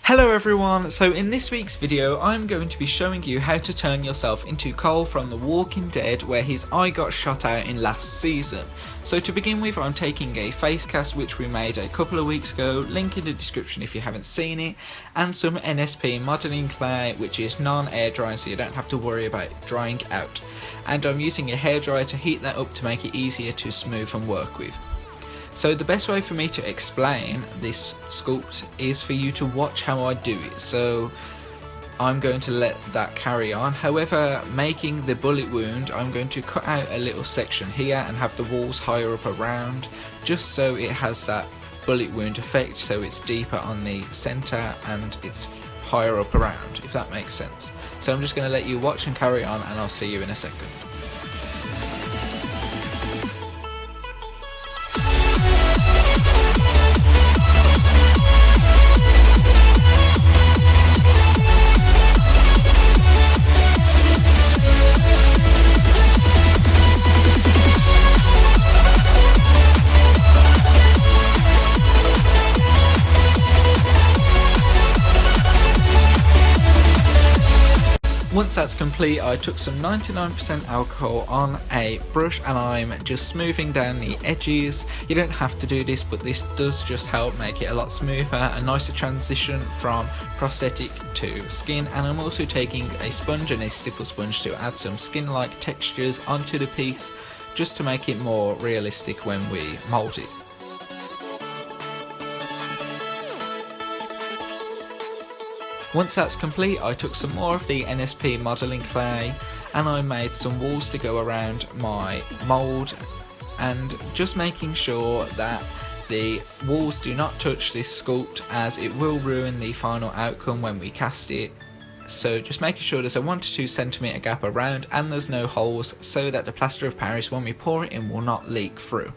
Hello everyone, so in this week's video I'm going to be showing you how to turn yourself into Cole from The Walking Dead, where his eye got shot out in last season. So to begin with, I'm taking a face cast which we made a couple of weeks ago, link in the description if you haven't seen it, and some NSP modelling clay which is non-air drying, so you don't have to worry about drying out. And I'm using a hairdryer to heat that up to make it easier to smooth and work with. So the best way for me to explain this sculpt is for you to watch how I do it, so I'm going to let that carry on. However, making the bullet wound, I'm going to cut out a little section here and have the walls higher up around, just so it has that bullet wound effect, so it's deeper on the centre and it's higher up around, if that makes sense. So I'm just going to let you watch and carry on, and I'll see you in a second. Once that's complete, I took some 99% alcohol on a brush and I'm just smoothing down the edges. You don't have to do this, but this does just help make it a lot smoother, a nicer transition from prosthetic to skin. And I'm also taking a sponge and a stipple sponge to add some skin-like textures onto the piece, just to make it more realistic when we mould it. Once that's complete, I took some more of the NSP modelling clay and I made some walls to go around my mould, and just making sure that the walls do not touch this sculpt, as it will ruin the final outcome when we cast it. So just making sure there's a 1 to 2 centimetre gap around and there's no holes, so that the plaster of Paris, when we pour it in, will not leak through.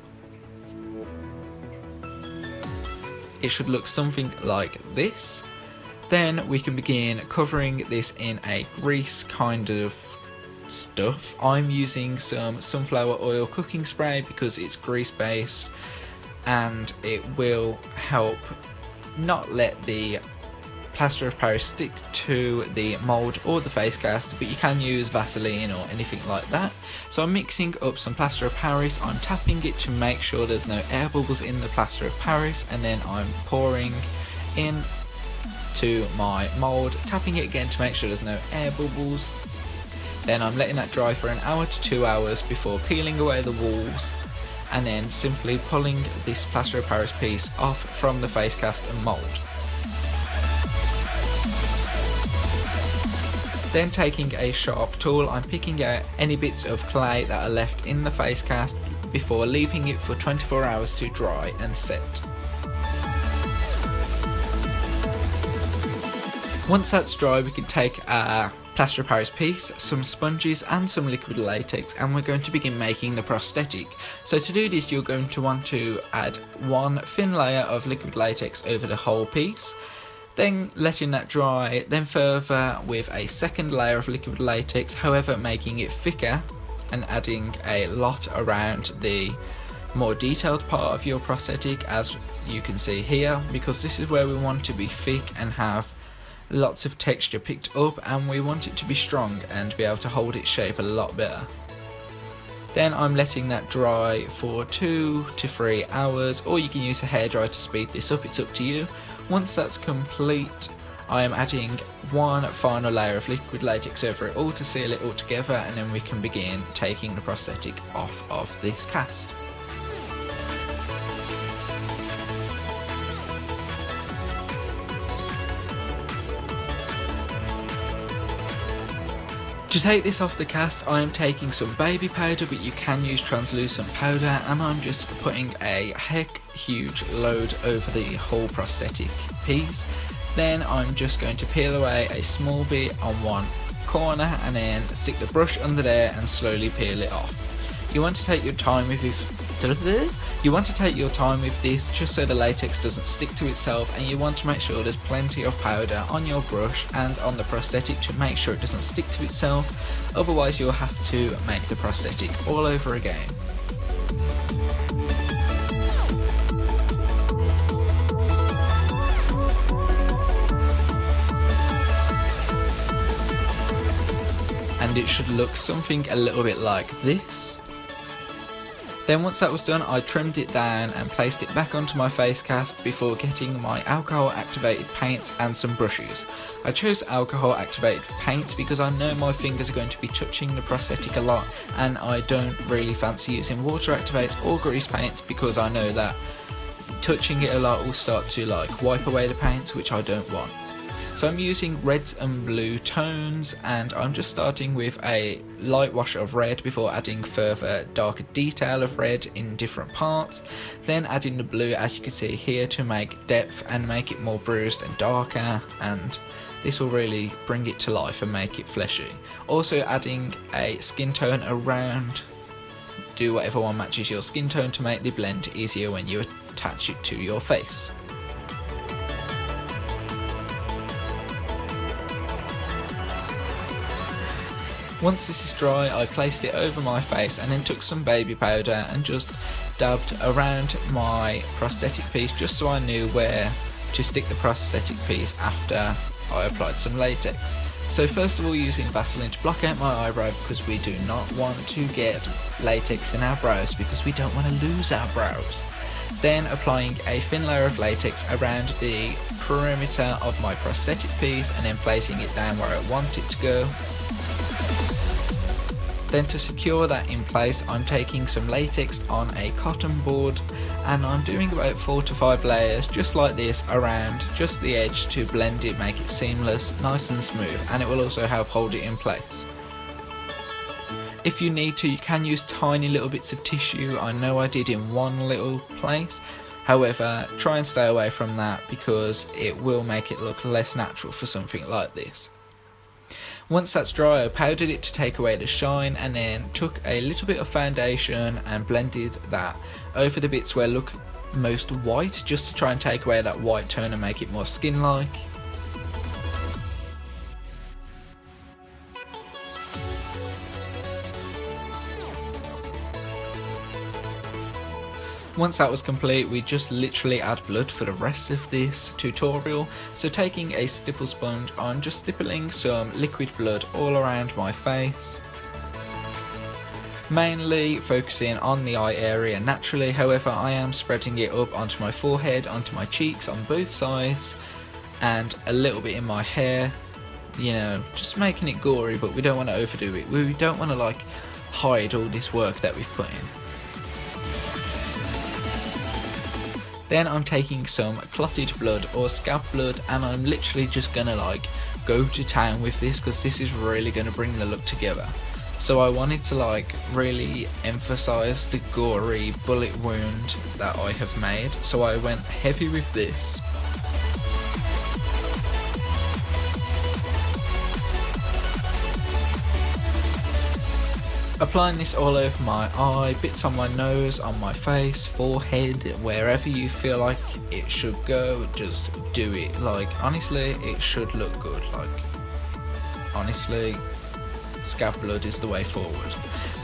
It should look something like this. Then we can begin covering this in a grease kind of stuff. I'm using some sunflower oil cooking spray because it's grease based and it will help not let the plaster of Paris stick to the mould or the face cast, but you can use Vaseline or anything like that. So I'm mixing up some plaster of Paris, I'm tapping it to make sure there's no air bubbles in the plaster of Paris, and then I'm pouring in to my mould, tapping it again to make sure there's no air bubbles. Then I'm letting that dry for an hour to 2 hours before peeling away the walls, and then simply pulling this plaster of Paris piece off from the face cast and mould. Then taking a sharp tool, I'm picking out any bits of clay that are left in the face cast before leaving it for 24 hours to dry and set. Once that's dry, we can take a plaster of Paris piece, some sponges and some liquid latex, and we're going to begin making the prosthetic. So to do this, you're going to want to add one thin layer of liquid latex over the whole piece, then letting that dry, then further with a second layer of liquid latex, however making it thicker and adding a lot around the more detailed part of your prosthetic, as you can see here, because this is where we want to be thick and have lots of texture picked up, and we want it to be strong and be able to hold its shape a lot better. Then I'm letting that dry for 2 to 3 hours, or you can use a hairdryer to speed this up, it's up to you. Once that's complete, I am adding one final layer of liquid latex over it all to seal it all together, and then we can begin taking the prosthetic off of this cast. To take this off the cast, I am taking some baby powder, but you can use translucent powder, and I'm just putting a heck huge load over the whole prosthetic piece. Then I'm just going to peel away a small bit on one corner and then stick the brush under there and slowly peel it off. You want to take your time with this. You want to take your time with this, just so the latex doesn't stick to itself, and you want to make sure there's plenty of powder on your brush and on the prosthetic to make sure it doesn't stick to itself, otherwise you'll have to make the prosthetic all over again. and it should look something a little bit like this. Then once that was done, I trimmed it down and placed it back onto my face cast before getting my alcohol activated paints and some brushes. I chose alcohol activated paints because I know my fingers are going to be touching the prosthetic a lot, and I don't really fancy using water activates or grease paints because I know that touching it a lot will start to like wipe away the paints, which I don't want. So I'm using reds and blue tones, and I'm just starting with a light wash of red before adding further darker detail of red in different parts, then adding the blue as you can see here to make depth and make it more bruised and darker, and this will really bring it to life and make it fleshy. Also adding a skin tone around, do whatever one matches your skin tone to make the blend easier when you attach it to your face. Once this is dry, I placed it over my face and then took some baby powder and just dabbed around my prosthetic piece just so I knew where to stick the prosthetic piece after I applied some latex. So first of all, using Vaseline to block out my eyebrow because we do not want to get latex in our brows because we don't want to lose our brows. Then applying a thin layer of latex around the perimeter of my prosthetic piece and then placing it down where I want it to go. Then to secure that in place, I'm taking some latex on a cotton board and I'm doing about 4 to 5 layers just like this around just the edge to blend it, make it seamless, nice and smooth, and it will also help hold it in place. If you need to, you can use tiny little bits of tissue. I know I did in one little place, however try and stay away from that because it will make it look less natural for something like this. Once that's dry, I powdered it to take away the shine and then took a little bit of foundation and blended that over the bits where look most white, just to try and take away that white tone and make it more skin-like. Once that was complete, we just literally add blood for the rest of this tutorial. So taking a stipple sponge, I'm just stippling some liquid blood all around my face. Mainly focusing on the eye area naturally, however I am spreading it up onto my forehead, onto my cheeks on both sides, and a little bit in my hair. You know, just making it gory, but we don't want to overdo it. We don't want to like hide all this work that we've put in. Then I'm taking some clotted blood or scab blood and I'm literally just gonna like go to town with this because this is really gonna bring the look together. So I wanted to like really emphasize the gory bullet wound that I have made, so I went heavy with this. Applying this all over my eye, bits on my nose, on my face, forehead, wherever you feel like it should go, just do it. Like honestly, it should look good. Like honestly, scab blood is the way forward.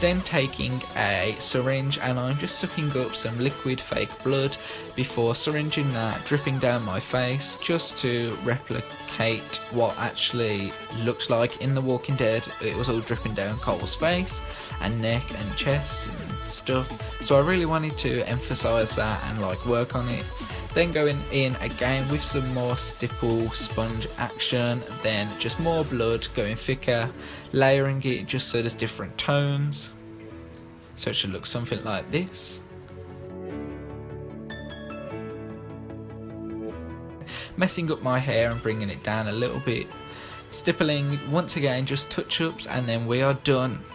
Then taking a syringe and I'm just sucking up some liquid fake blood before syringing that, dripping down my face just to replicate what actually looked like in The Walking Dead. It was all dripping down Cole's face and neck and chest and stuff, so I really wanted to emphasize that and like work on it. Then going in again with some more stipple sponge action, then just more blood, going thicker, layering it just so there's different tones, so it should look something like this. Messing up my hair and bringing it down a little bit, stippling once again, just touch-ups, and then we are done.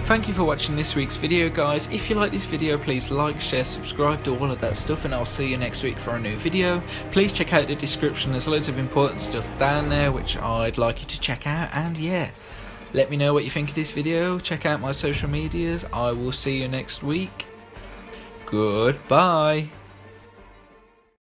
Thank you for watching this week's video, guys. If you like this video, please like, share, subscribe, do all of that stuff, and I'll see you next week for a new video. Please check out the description, there's loads of important stuff down there which I'd like you to check out, and yeah, let me know what you think of this video. Check out my social medias. I will see you next week. Goodbye.